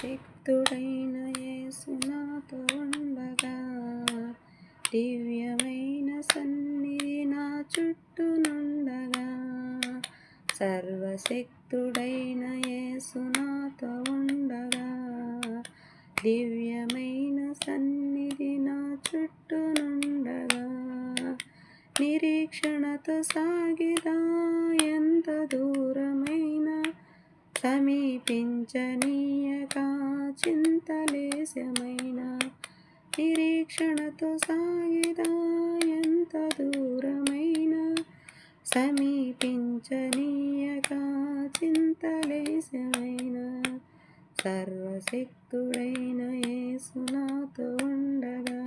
సర్వశక్తుడైన యేసు నాతో ఉండగా, దివ్యమైన సన్నిధి నా చుట్టూనుండగా. సర్వశక్తుడైన యేసు నాతో ఉండగా, దివ్యమైన సన్నిధి నా చుట్టూనుండగా. నిరీక్షణతో సాగిదా ఎంత దూరమైనా, సమీపించనీయక చింతలేశమైనా. నిరీక్షణతో సాగిదా ఎంత దూరమైనా, సమీపించనీయక చింతలేశమైనా. సర్వశక్తుడైన యేసు నాతో ఉండగా,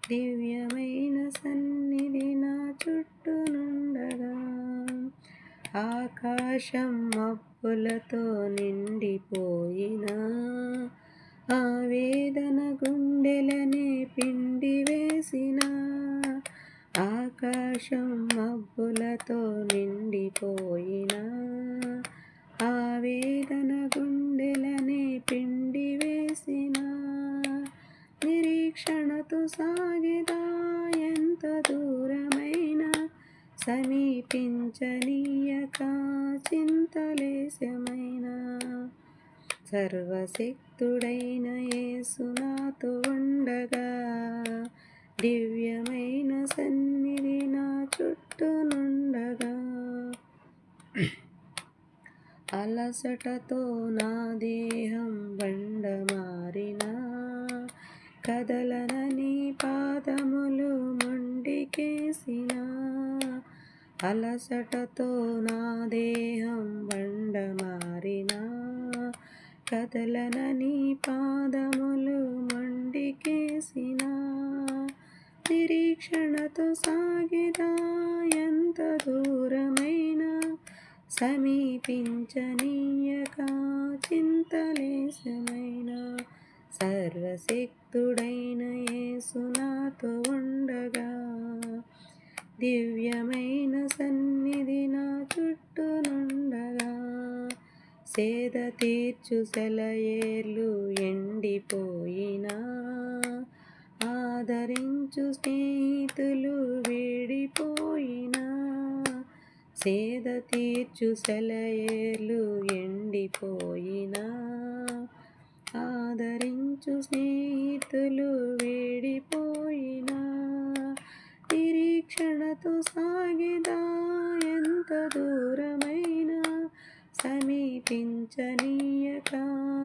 దివ్యమైన సన్నిధి నా చుట్టూనుండగా. ఆకాశం మబ్బులతో నిండిపోయినా, ఆవేదన గుండెలనే పిండివేసినా. ఆకాశం మబ్బులతో నిండిపోయినా, ఆవేదన గుండెలనే పిండివేసినా. నిరీక్షణతో సాగిదా ఎంత దూరమైనా, సమీపించనీయక చింతలేశమైనా. సర్వశక్తుడైన యేసు నాతో ఉండగా, దివ్యమైన సన్నిధి నా చుట్టూనుండగా. అలసటతో నా దేహం బండమారినా, కదలనని పాదములు మొండికేసినా. అలసటతో నా దేహం బండమారినా, కదలనని పాదములు మొండికేసినా. నిరీక్షణతో సాగిదా ఎంత దూరమైనా, సమీపించనీయక చింతలేశమైనా. సర్వశక్తుడైన యేసు నాతో ఉండగా, దివ్యమైన సన్నిధి నా చుట్టూనుండగా. సేద తీర్చు సెలయేర్లు ఎండిపోయినా, ఆదరించు స్నేహితులు వీడిపోయినా. సేద తీర్చు సెలయేర్లు ఎండిపోయినా, ఆదరించు స్నేహితులు